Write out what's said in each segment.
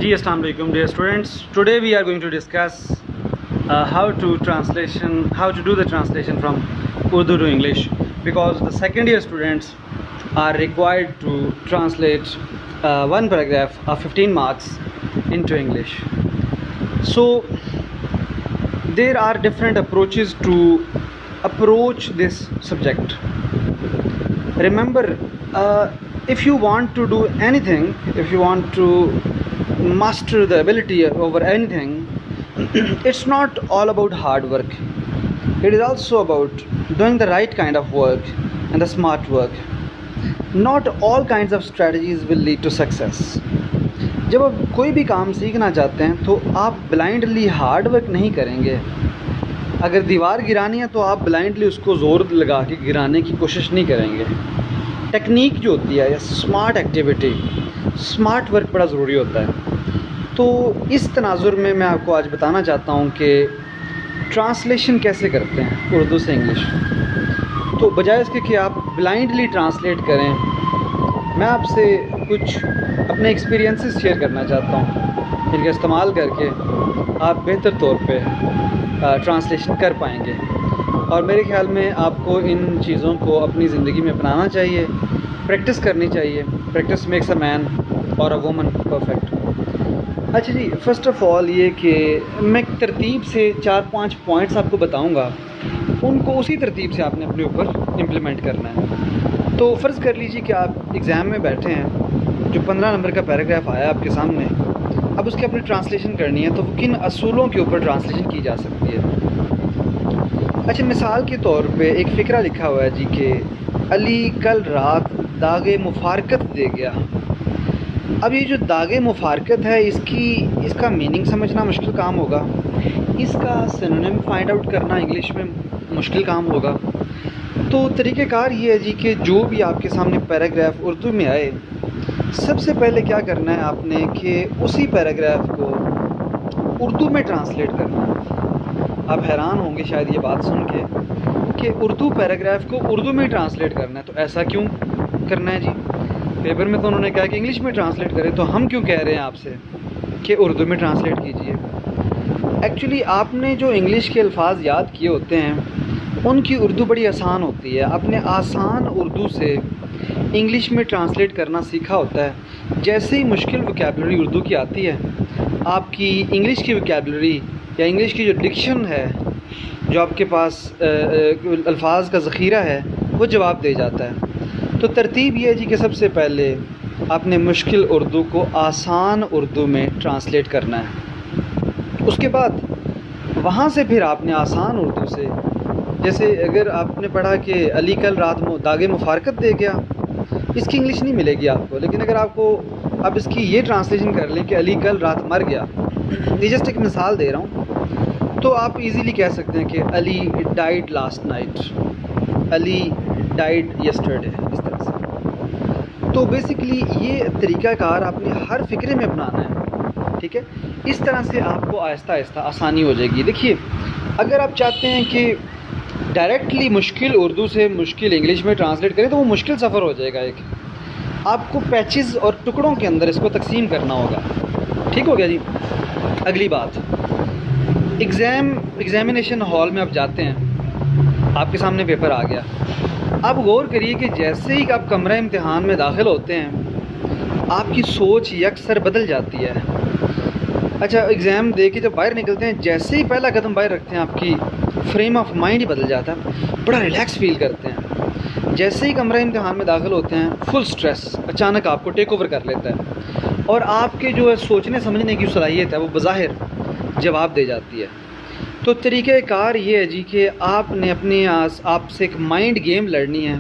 जी अस्सलाम वालेकुम dear students. Today we are going to discuss how to do the translation from Urdu to English, because the second year students are required to translate one paragraph of 15 marks into English. So there are different approaches to approach this subject. Remember, if you want to do anything, if you want to master the ability over anything, it's not all about hard work. It is also about doing the right kind of work and the smart work. Not all kinds of strategies will lead to success. जब आप कोई भी काम सीखना चाहते हैं तो आप ब्लाइंडली हार्ड वर्क नहीं करेंगे. अगर दीवार गिरानी है तो आप ब्लाइंडली उसको ज़ोर लगा के गिराने की कोशिश नहीं करेंगे. टेक्निक जो होती है या स्मार्ट एक्टिविटी, स्मार्ट वर्क बड़ा ज़रूरी होता है. तो इस तनाजुर में मैं आपको आज बताना चाहता हूँ कि ट्रांसलेशन कैसे करते हैं उर्दू से इंग्लिश. तो बजाय इसके कि आप ब्लाइंडली ट्रांसलेट करें, मैं आपसे कुछ अपने एक्सपीरियंसेस शेयर करना चाहता हूँ जिनका इस्तेमाल करके आप बेहतर तौर पे ट्रांसलेशन कर पाएंगे. और मेरे ख्याल में आपको इन चीज़ों को अपनी ज़िंदगी में अपनाना चाहिए, प्रैक्टिस करनी चाहिए. प्रैक्टिस मेक्स अ मैन और अ वुमन परफेक्ट. अच्छा जी, फ़र्स्ट ऑफ़ ऑल ये कि मैं तरतीब से 4-5 पॉइंट्स आपको बताऊंगा, उनको उसी तरतीब से आपने अपने ऊपर इम्प्लीमेंट करना है. तो फ़र्ज़ कर लीजिए कि आप एग्ज़ाम में बैठे हैं, जो 15 नंबर का पैराग्राफ आया आपके सामने, अब उसकी अपनी ट्रांसलेशन करनी है. तो वो किन असूलों के ऊपर ट्रांसलेशन की जा सकती है. अच्छा, मिसाल के तौर पे एक फ़िक्रा लिखा हुआ है जी कि अली कल रात दागे मुफारकत दे गया. अब ये जो दागे मुफारकत है, इसका मीनिंग समझना मुश्किल काम होगा. इसका सिनोनिम फाइंड आउट करना इंग्लिश में मुश्किल काम होगा. तो तरीक़ेकार ये है जी कि जो भी आपके सामने पैराग्राफ उर्दू में आए, सबसे पहले क्या करना है आपने कि उसी पैराग्राफ को उर्दू में ट्रांसलेट करना है. आप हैरान होंगे शायद ये बात सुन के कि उर्दू पैराग्राफ को उर्दू में ट्रांसलेट करना है. तो ऐसा क्यों करना है जी? पेपर में तो उन्होंने कहा कि इंग्लिश में ट्रांसलेट करें, तो हम क्यों कह रहे हैं आपसे कि उर्दू में ट्रांसलेट कीजिए. एक्चुअली आपने जो इंग्लिश के अल्फाज याद किए होते हैं उनकी उर्दू बड़ी आसान होती है. आपने आसान उर्दू से इंग्लिश में ट्रांसलेट करना सीखा होता है. जैसे ही मुश्किल वोकैबुलरी उर्दू की आती है, आपकी इंग्लिश की वोकैबुलरी या इंग्लिश की जो डिक्शन है, जो आपके पास अल्फाज का ज़ख़ीरा है, वो जवाब दे जाता है. तो तरतीब ये है जी कि सबसे पहले आपने मुश्किल उर्दू को आसान उर्दू में ट्रांसलेट करना है. उसके बाद वहाँ से फिर आपने आसान उर्दू से, जैसे अगर आपने पढ़ा कि अली कल रात दागे मुफारकत दे गया, इसकी इंग्लिश नहीं मिलेगी आपको. लेकिन अगर आप इसकी ये ट्रांसलेशन कर लें कि अली कल रात मर गया, ये जस्ट एक मिसाल दे रहा हूँ, तो आप इजीली कह सकते हैं कि Ali died last night, Ali died yesterday, इस तरह से. तो बेसिकली ये तरीक़ाकार आपने हर फ़िक्रे में अपनाना है. ठीक है, इस तरह से आपको आहिस्ता आहिस्ता आसानी हो जाएगी. देखिए, अगर आप चाहते हैं कि डायरेक्टली मुश्किल उर्दू से मुश्किल इंग्लिश में ट्रांसलेट करें तो वो मुश्किल सफ़र हो जाएगा. एक आपको पैचेस और टुकड़ों के अंदर इसको तकसीम करना होगा. ठीक हो गया जी. अगली बात, एग्ज़ामिनेशन हॉल में आप जाते हैं, आपके सामने पेपर आ गया. आप गौर करिए कि जैसे ही आप कमरा इम्तिहान में दाखिल होते हैं, आपकी सोच यकसर बदल जाती है. अच्छा, एग्ज़ाम दे के जब बाहर निकलते हैं, जैसे ही पहला कदम बाहर रखते हैं, आपकी फ्रेम ऑफ माइंड ही बदल जाता है. बड़ा रिलैक्स फील करते हैं. जैसे ही कमरा इम्तिहान में दाखिल होते हैं, फुल स्ट्रेस अचानक आपको टेक ओवर कर लेता है और आपके जो है सोचने समझने की सलाहियत है वो बज़ाहिर जवाब दे जाती है. तो तरीक़ेकार ये है जी कि आपने अपने आपसे एक माइंड गेम लड़नी है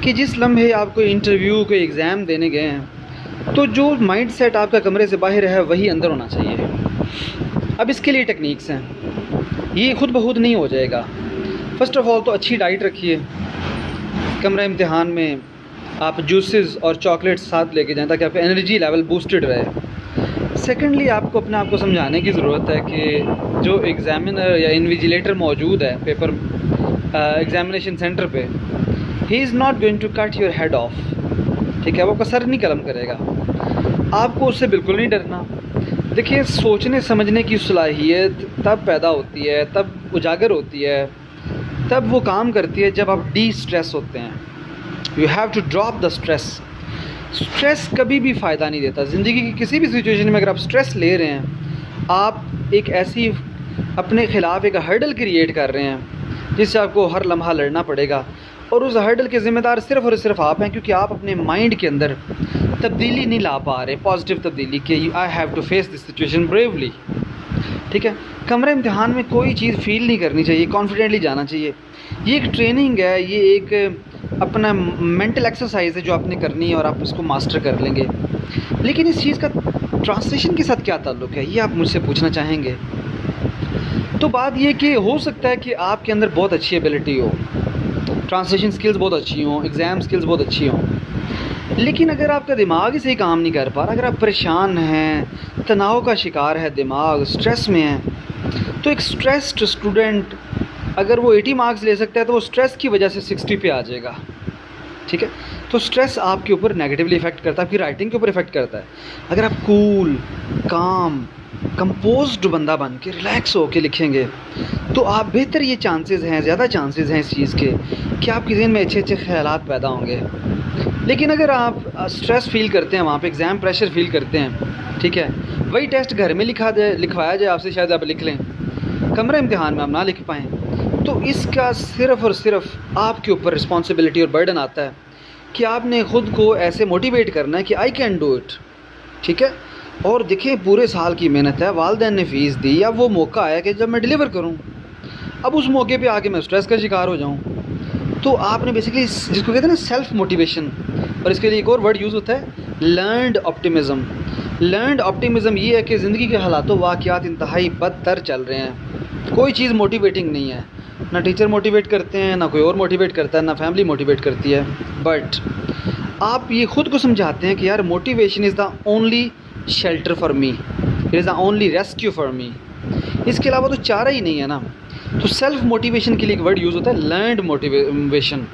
कि जिस लम्हे आप कोई इंटरव्यू कोई एग्ज़ाम देने गए हैं, तो जो माइंड सेट आपका कमरे से बाहर है वही अंदर होना चाहिए. अब इसके लिए टेक्निक्स हैं, ये खुद ब खुद नहीं हो जाएगा. फ़र्स्ट ऑफ़ ऑल तो अच्छी डाइट रखिए. कमरा इम्तिहान में आप जूसेस और चॉकलेट्स साथ लेके जाएं ताकि आपका एनर्जी लेवल बूस्टेड रहे. सेकेंडली, आपको अपने आप को समझाने की ज़रूरत है कि जो एग्ज़ामिनर या इन्विजिलेटर मौजूद है पेपर एग्ज़ामिनेशन सेंटर पे, he is not going to cut your head off. ठीक है, वो आपका सर नहीं कलम करेगा. आपको उससे बिल्कुल नहीं डरना. देखिए, सोचने समझने की सलाहियत तब पैदा होती है, तब उजागर होती है, तब वो काम करती है जब आप डी स्ट्रेस होते हैं। You have to drop the stress. Stress कभी भी फ़ायदा नहीं देता। ज़िंदगी की किसी भी सिचुएशन में अगर आप स्ट्रेस ले रहे हैं, आप एक ऐसी अपने ख़िलाफ़ एक हर्डल क्रिएट कर रहे हैं जिससे आपको हर लम्हा लड़ना पड़ेगा, और उस हर्डल के ज़िम्मेदार सिर्फ़ और सिर्फ आप हैं, क्योंकि आप अपने माइंड के अंदर तब्दीली नहीं ला पा रहे, पॉजिटिव तब्दीली कि I have to face this situation bravely. ठीक है, कमरे इम्तिहान में कोई चीज़ फ़ील नहीं करनी चाहिए, कॉन्फिडेंटली जाना चाहिए। ये एक ट्रेनिंग है, ये एक अपना मेंटल एक्सरसाइज है जो आपने करनी है और आप इसको मास्टर कर लेंगे। लेकिन इस चीज़ का ट्रांसलेशन के साथ क्या ताल्लुक़ है, ये आप मुझसे पूछना चाहेंगे। तो बात ये कि हो सकता है कि आपके अंदर बहुत अच्छी एबिलिटी हो, ट्रांसलेशन स्किल्स बहुत अच्छी हों, एग्ज़ाम स्किल्स बहुत अच्छी हों, लेकिन अगर आपका दिमाग ही सही काम नहीं कर पा रहा, अगर आप परेशान हैं, तनाव का शिकार है दिमाग, स्ट्रेस में है, तो एक स्ट्रेस्ड स्टूडेंट अगर वो 80 मार्क्स ले सकता है तो वो स्ट्रेस की वजह से 60 पे आ जाएगा। ठीक है, तो स्ट्रेस आपके ऊपर नेगेटिवली इफ़ेक्ट करता है, आपकी राइटिंग के ऊपर इफ़ेक्ट करता है। अगर आप कूल, काम, कंपोज्ड बंदा बन के रिलैक्स होके लिखेंगे तो आप बेहतर, ये चांसेस हैं, ज़्यादा चांसेस हैं इस चीज़ के कि आपके ज़हन में अच्छे अच्छे ख़यालात पैदा होंगे। लेकिन अगर आप स्ट्रेस फ़ील करते हैं, वहाँ पे एग्ज़ाम प्रेशर फ़ील करते हैं, ठीक है, वही टेस्ट घर में लिखवाया जाए आपसे, शायद आप लिख लें, कमरा इम्तिहान में आप ना लिख पाएँ, तो इसका सिर्फ़ और सिर्फ आपके ऊपर रिस्पॉन्सिबिलिटी और बर्डन आता है कि आपने ख़ुद को ऐसे मोटिवेट करना है कि आई कैन डू इट। ठीक है, और देखिए पूरे साल की मेहनत है, वालिदैन ने फ़ीस दी, अब वो मौका आया कि जब मैं डिलीवर करूँ, अब उस मौके पे आके मैं स्ट्रेस का शिकार हो जाऊँ। तो आपने बेसिकली, जिसको कहते हैं ना सेल्फ मोटिवेशन, और इसके लिए एक और वर्ड यूज़ होता है, लर्नड ऑप्टिमिज़म। लर्नड ऑप्टिमिज़म ये है कि ज़िंदगी के हालातों वाक़यात इंतहाई बदतर चल रहे हैं, कोई चीज़ मोटिवेटिंग नहीं है, ना टीचर मोटिवेट करते हैं, ना कोई और मोटिवेट करता है, ना फैमिली मोटिवेट करती है, बट आप ये ख़ुद को समझाते हैं कि यार motivation is the only shelter for me, it is the only rescue for me, इसके अलावा तो चारा ही नहीं है ना। तो सेल्फ मोटिवेशन के लिए एक वर्ड यूज़ होता है लर्नड मोटिवेशन।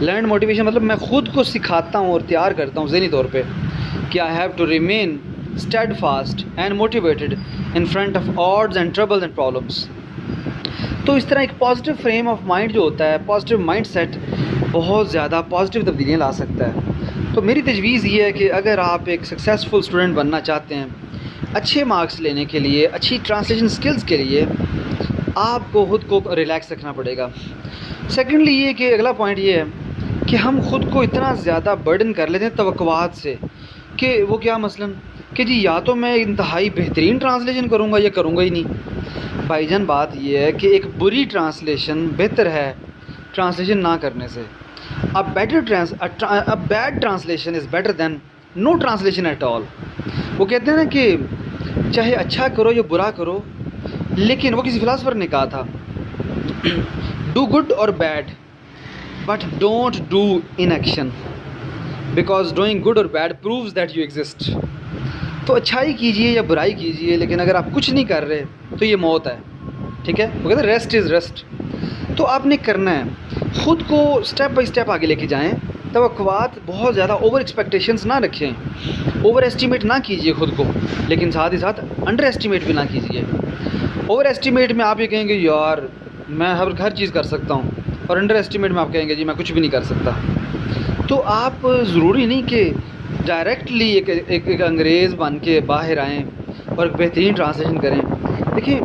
लर्नड मोटिवेशन मतलब मैं ख़ुद को सिखाता हूँ और तैयार करता हूँ ज़हनी तौर पे कि I have to remain steadfast and motivated in front of odds and troubles and problems. तो इस तरह एक पॉजिटिव फ्रेम ऑफ माइंड जो होता है, पॉजिटिव माइंड सेट, बहुत ज़्यादा पॉजिटिव तब्दीलियाँ ला सकता है। तो मेरी तजवीज़ ये है कि अगर आप एक सक्सेसफुल स्टूडेंट बनना चाहते हैं, अच्छे मार्क्स लेने के लिए, अच्छी ट्रांसलेशन स्किल्स के लिए आपको ख़ुद को रिलैक्स रखना पड़ेगा। सेकेंडली ये कि अगला पॉइंट ये है कि हम ख़ुद को इतना ज़्यादा बर्डन कर लेते हैं तवक्कुआत से कि वो क्या, मसलन कि जी या तो मैं इंतहाई बेहतरीन ट्रांसलेशन करूँगा या करूँगा ही नहीं। भाईजान बात ये है कि एक बुरी ट्रांसलेशन बेहतर है ट्रांसलेशन ना करने से। A bad translation is better than no translation at all. वो कहते हैं ना कि चाहे अच्छा करो या बुरा करो, लेकिन वो किसी फ़िलासफ़र ने कहा था, डू गुड और bad but don't do in action, because doing good और bad proves that you exist. तो अच्छाई कीजिए या बुराई कीजिए, लेकिन अगर आप कुछ नहीं कर रहे तो ये मौत है। ठीक है, वो कहते हैं रेस्ट इज़ रेस्ट। तो आपने करना है, ख़ुद को स्टेप बाय स्टेप आगे लेके जाएं, तवक्कुआत बहुत ज़्यादा ओवर एक्सपेक्टेशंस ना रखें, ओवर एस्टिमेट ना कीजिए खुद को, लेकिन साथ ही साथ अंडर एस्टिमेट भी ना कीजिए। ओवर एस्टिमेट में आप ये कहेंगे यार मैं हर चीज़ कर सकता हूँ, और अंडर एस्टिमेट में आप कहेंगे जी मैं कुछ भी नहीं कर सकता। तो आप ज़रूरी नहीं कि डायरेक्टली एक अंग्रेज़ बन के बाहर आएँ और बेहतरीन ट्रांसलेशन करें। देखिए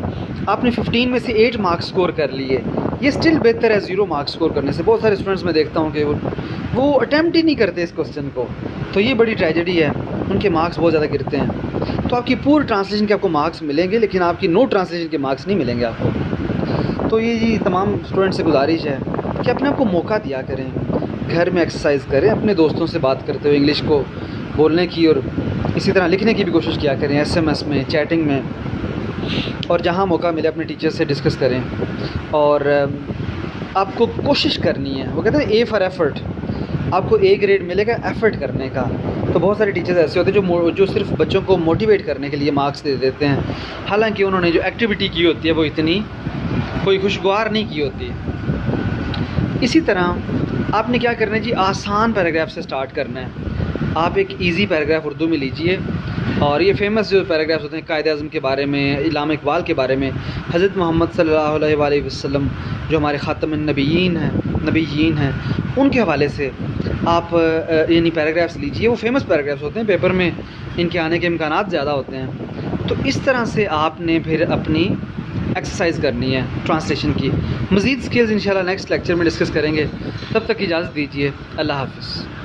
आपने 15 में से 8 मार्क्स स्कोर कर लिए, ये स्टिल बेहतर है 0 मार्क्स स्कोर करने से। बहुत सारे स्टूडेंट्स मैं देखता हूँ कि वो अटैम्प्ट ही नहीं करते इस क्वेश्चन को, तो ये बड़ी ट्रेजेडी है, उनके मार्क्स बहुत ज़्यादा गिरते हैं। तो आपकी पूरी ट्रांसलेशन के आपको मार्क्स मिलेंगे, लेकिन आपकी नो ट्रांसलेशन के मार्क्स नहीं मिलेंगे आपको। तो ये जी तमाम स्टूडेंट से गुजारिश है कि अपने आप को मौका दिया करें, घर में एक्सरसाइज करें, अपने दोस्तों से बात करते हुए इंग्लिश को बोलने की और इसी तरह लिखने की भी कोशिश किया करें, SMS में, चैटिंग में, और जहाँ मौका मिले अपने टीचर से डिस्कस करें। और आपको कोशिश करनी है, वो कहते हैं A फॉर एफ़र्ट, आपको A ग्रेड मिलेगा एफ़र्ट करने का। तो बहुत सारे टीचर्स ऐसे होते हैं जो सिर्फ बच्चों को मोटिवेट करने के लिए मार्क्स दे देते हैं, हालांकि उन्होंने जो एक्टिविटी की होती है वो इतनी कोई खुशगवार नहीं की होती। इसी तरह आपने क्या करना है जी, आसान पैराग्राफ से स्टार्ट करना है। आप एक इजी पैराग्राफ उर्दू में लीजिए, और ये फेमस जो पैराग्राफ्स होते हैं कायद आज़म के बारे में, इल्हाम इकबाल के बारे में, हज़रत मोहम्मद सल्लल्लाहु अलैहि वसल्लम जो हमारे ख़ातमुन नबिय्यीन हैं उनके हवाले से आप यानी पैराग्राफ्स लीजिए। वो फेमस पैराग्राफ्स होते हैं, पेपर में इनके आने के इम्कानात ज़्यादा होते हैं। तो इस तरह से आपने फिर अपनी एक्सरसाइज करनी है ट्रांसलेशन की। मज़ीद स्किल्स इंशाल्लाह नेक्स्ट लेक्चर में डिस्कस करेंगे। तब तक इजाज़त दीजिए। अल्लाह हाफ़िज़।